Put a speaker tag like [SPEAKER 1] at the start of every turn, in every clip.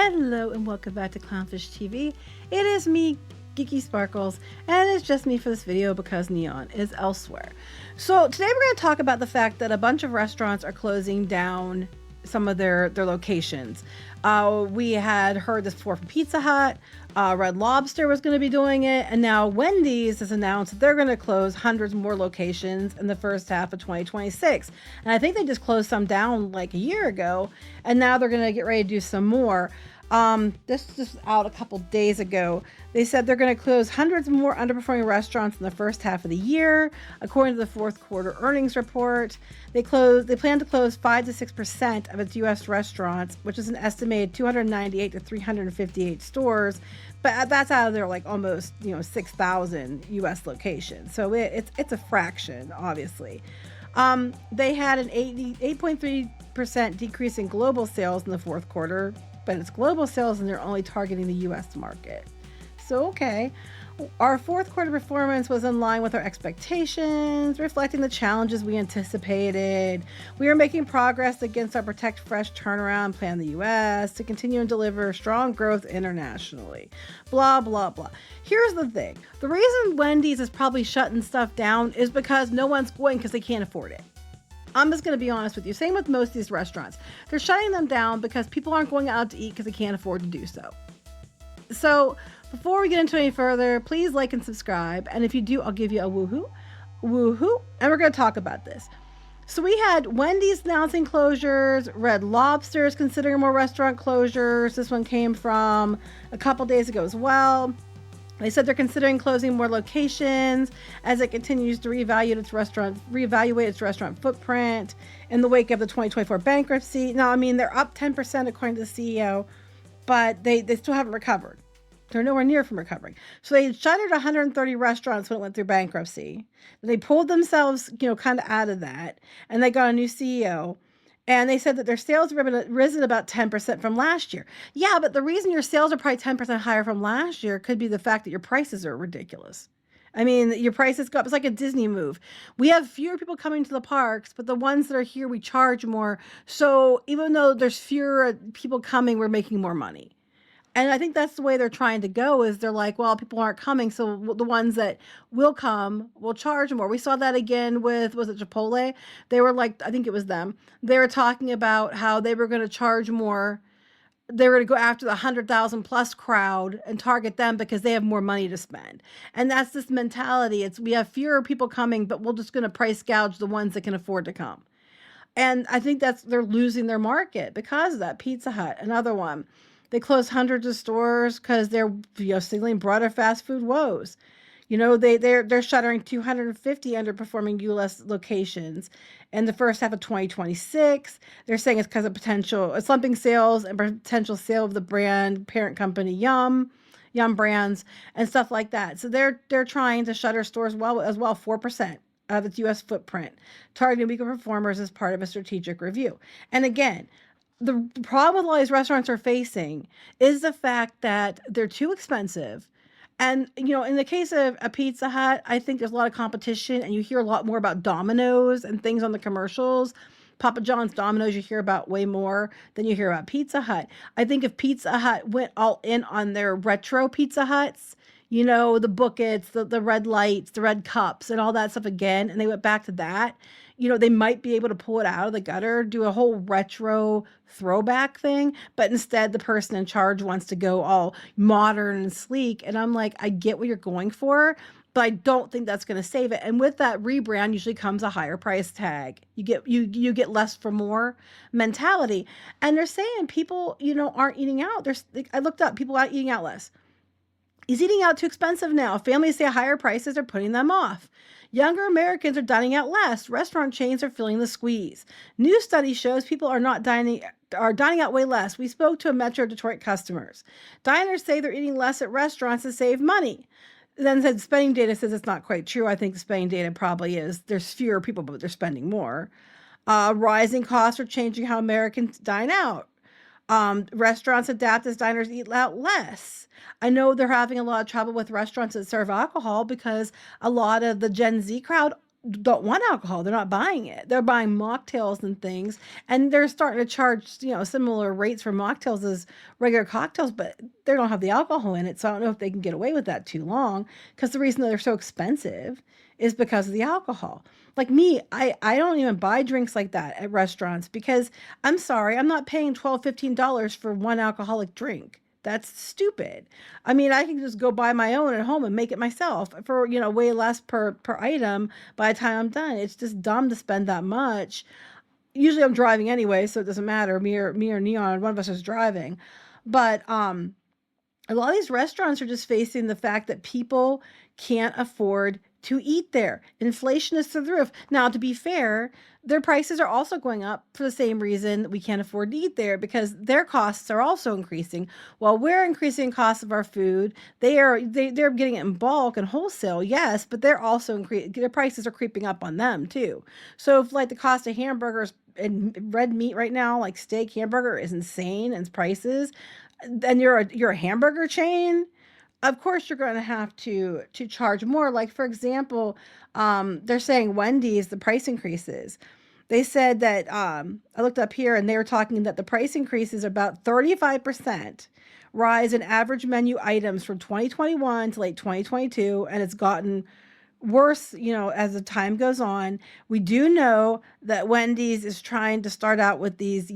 [SPEAKER 1] Hello and welcome back to CLOWNFISH TV. It is me, Geeky Sparkles, and it's just me for this video because Kneon is elsewhere. So today we're going to talk about the fact that a bunch of restaurants are closing down some of their locations. We had heard this before from Pizza Hut. Red Lobster was going to be doing it, and now Wendy's has announced that they're going to close hundreds more locations in the first half of 2026. And I think they just closed some down like a year ago, and now they're going to get ready to do some more. This was just out a couple days ago. They said they're going to close hundreds more underperforming restaurants in the first half of the year, according to the fourth quarter earnings report. They plan to close 5 to 6% of its U.S. restaurants, which is an estimated 298 to 358 stores. But that's out of their like almost 6,000 U.S. locations. So it's a fraction, obviously. They had an 8.3% decrease in global sales in the fourth quarter, but it's global sales and they're only targeting the U.S. market. So, okay. Our fourth quarter performance was in line with our expectations, reflecting the challenges we anticipated. We are making progress against our Protect Fresh turnaround plan in the U.S. to continue and deliver strong growth internationally. Blah, blah, blah. Here's the thing. The reason Wendy's is probably shutting stuff down is because no one's going because they can't afford it. I'm just going to be honest with you. Same with most of these restaurants. They're shutting them down because people aren't going out to eat because they can't afford to do so. So before we get into any further, please like and subscribe. And if you do, I'll give you a woohoo. Woohoo. And we're going to talk about this. So we had Wendy's announcing closures. Red Lobster is considering more restaurant closures. This one came from a couple days ago as well. They said they're considering closing more locations as it continues to reevaluate its restaurant footprint in the wake of the 2024 bankruptcy. Now, I mean, they're up 10% according to the CEO, but they still haven't recovered. They're nowhere near from recovering. So they shuttered 130 restaurants when it went through bankruptcy. They pulled themselves, kind of out of that, and they got a new CEO. And they said that their sales have risen about 10% from last year. Yeah, but the reason your sales are probably 10% higher from last year could be the fact that your prices are ridiculous. I mean, your prices go up. It's like a Disney move. We have fewer people coming to the parks, but the ones that are here, we charge more. So even though there's fewer people coming, we're making more money. And I think that's the way they're trying to go is they're like, well, people aren't coming. So the ones that will come will charge more. We saw that again with, was it Chipotle? They were like, I think it was them. They were talking about how they were going to charge more. They were going to go after the 100,000 plus crowd and target them because they have more money to spend. And that's this mentality. We have fewer people coming, but we're just going to price gouge the ones that can afford to come. And I think they're losing their market because of that. Pizza Hut, another one. They closed hundreds of stores because they're signaling broader fast food woes. They're shuttering 250 underperforming U.S. locations in the first half of 2026. They're saying it's because of potential slumping sales and potential sale of the brand parent company Yum Brands and stuff like that. So they're trying to shutter stores as well 4% of its U.S. footprint, targeting weaker performers as part of a strategic review. And again, the problem with all these restaurants are facing is the fact that they're too expensive. And, in the case of a Pizza Hut, I think there's a lot of competition and you hear a lot more about Domino's and things on the commercials. Papa John's, Domino's, you hear about way more than you hear about Pizza Hut. I think if Pizza Hut went all in on their retro Pizza Huts, the buckets, the red lights, the red cups and all that stuff again, and they went back to that, they might be able to pull it out of the gutter, do a whole retro throwback thing. But instead, the person in charge wants to go all modern and sleek. And I'm like, I get what you're going for, but I don't think that's going to save it. And with that rebrand usually comes a higher price tag. You get less for more mentality. And they're saying people, aren't eating out. I looked up, people are eating out less. Is eating out too expensive now? Families say higher prices are putting them off. Younger Americans are dining out less. Restaurant chains are feeling the squeeze. New study shows people are dining out way less. We spoke to a Metro Detroit customers. Diners say they're eating less at restaurants to save money. Then said spending data says it's not quite true. I think the spending data probably is there's fewer people, but they're spending more. Rising costs are changing how Americans dine out. Restaurants adapt as diners eat out less. I know they're having a lot of trouble with restaurants that serve alcohol because a lot of the Gen Z crowd don't want alcohol. They're not buying it. They're buying mocktails and things, and they're starting to charge, similar rates for mocktails as regular cocktails, but they don't have the alcohol in it. So I don't know if they can get away with that too long, because the reason that they're so expensive is because of the alcohol. Like me, I don't even buy drinks like that at restaurants because I'm sorry, I'm not paying $12, $15 for one alcoholic drink. That's stupid. I mean, I can just go buy my own at home and make it myself for, way less per item by the time I'm done. It's just dumb to spend that much. Usually I'm driving anyway, so it doesn't matter. Me or Neon, one of us is driving. But a lot of these restaurants are just facing the fact that people can't afford to eat there. Inflation is through the roof. Now, to be fair, their prices are also going up for the same reason that we can't afford to eat there, because their costs are also increasing. While we're increasing costs of our food, they're getting it in bulk and wholesale, yes, but they're also their prices are creeping up on them too. So if like the cost of hamburgers and red meat right now, like steak, hamburger is insane in prices, then you're a hamburger chain, of course you're going to have to charge more. Like for example, they're saying Wendy's, the price increases. They said that I looked up here and they were talking that the price increases about 35% rise in average menu items from 2021 to late 2022, and it's gotten worse, as the time goes on. We do know that Wendy's is trying to start out with these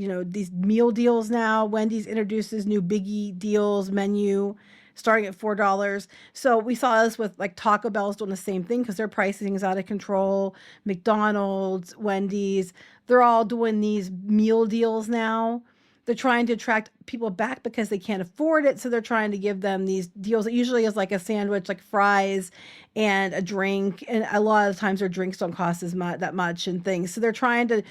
[SPEAKER 1] meal deals now. Wendy's introduces new biggie deals menu starting at $4. So we saw this with like Taco Bell's doing the same thing because their pricing is out of control. McDonald's, Wendy's, they're all doing these meal deals now. They're trying to attract people back because they can't afford it. So they're trying to give them these deals that usually is like a sandwich, like fries and a drink. And a lot of times their drinks don't cost that much and things. So they're trying to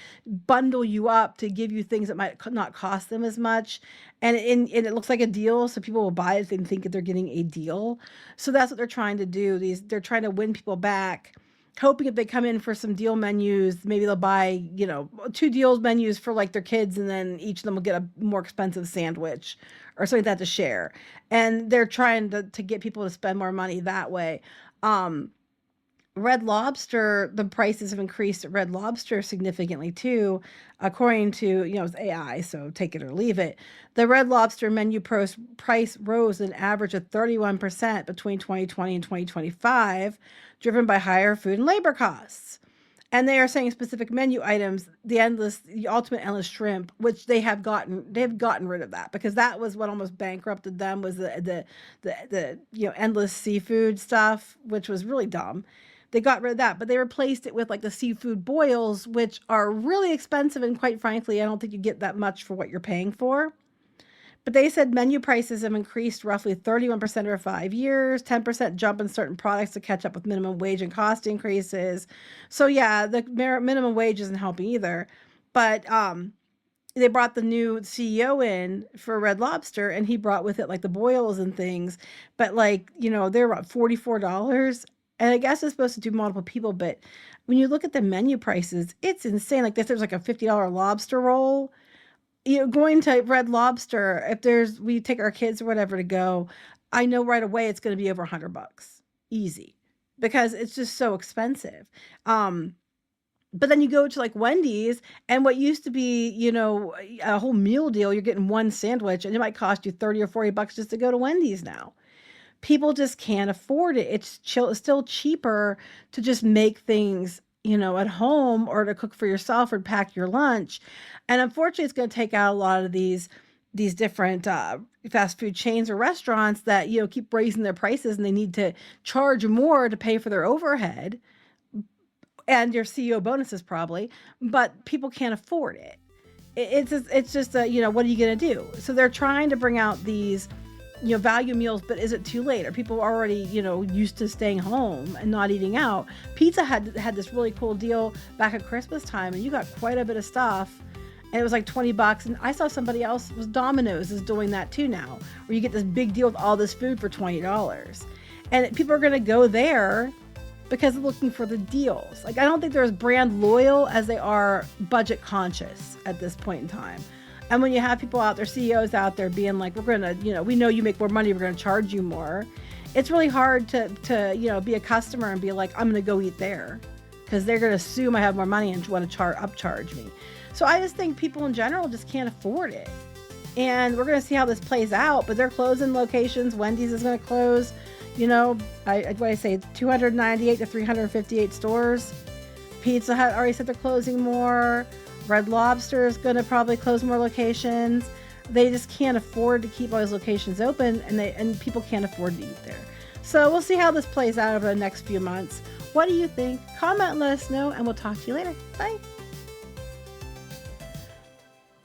[SPEAKER 1] bundle you up to give you things that might not cost them as much. And it looks like a deal. So people will buy it and think that they're getting a deal. So that's what they're trying to do. They're trying to win people back, hoping if they come in for some deal menus, maybe they'll buy, 2 deals menus for like their kids, and then each of them will get a more expensive sandwich or something like that to share. And they're trying to get people to spend more money that way. Red Lobster, the prices have increased at Red Lobster significantly too, according to, it's AI, so take it or leave it. The Red Lobster menu price rose an average of 31% between 2020 and 2025, driven by higher food and labor costs. And they are saying specific menu items, the ultimate endless shrimp, which they've gotten rid of that, because that was what almost bankrupted them, was the endless seafood stuff, which was really dumb. They got rid of that, but they replaced it with like the seafood boils, which are really expensive. And quite frankly, I don't think you get that much for what you're paying for. But they said menu prices have increased roughly 31% over 5 years, 10% jump in certain products to catch up with minimum wage and cost increases. So yeah, the minimum wage isn't helping either. But they brought the new CEO in for Red Lobster, and he brought with it like the boils and things. But like, they're about $44. And I guess it's supposed to do multiple people, but when you look at the menu prices, it's insane. Like this, there's like a $50 lobster roll. Going to Red Lobster, if we take our kids or whatever to go, I know right away it's going to be over $100, easy, because it's just so expensive. But then you go to like Wendy's, and what used to be, a whole meal deal, you're getting one sandwich, and it might cost you $30 or $40 just to go to Wendy's now. People just can't afford it. It's still cheaper to just make things, at home, or to cook for yourself or pack your lunch. And unfortunately, it's going to take out a lot of these different fast food chains or restaurants that, keep raising their prices, and they need to charge more to pay for their overhead and your CEO bonuses probably, but people can't afford it. It's just what are you going to do? So they're trying to bring out these value meals, but is it too late? Are people already, used to staying home and not eating out? Pizza had this really cool deal back at Christmas time, and you got quite a bit of stuff, and it was like $20. And I saw somebody else, was Domino's, is doing that too now, where you get this big deal with all this food for $20. And people are going to go there because they're looking for the deals. Like, I don't think they're as brand loyal as they are budget conscious at this point in time. And when you have people out there, CEOs out there being like, we're going to, we know you make more money, we're going to charge you more. It's really hard to be a customer and be like, I'm going to go eat there. because they're going to assume I have more money and want to upcharge me. So I just think people in general just can't afford it. And we're going to see how this plays out, but they're closing locations. Wendy's is going to close, you know, what I say, 298 to 358 stores. Pizza Hut already said they're closing more. Red Lobster is going to probably close more locations. They just can't afford to keep all those locations open, and people can't afford to eat there. So we'll see how this plays out over the next few months. What do you think? Comment, let us know, and we'll talk to you later. Bye.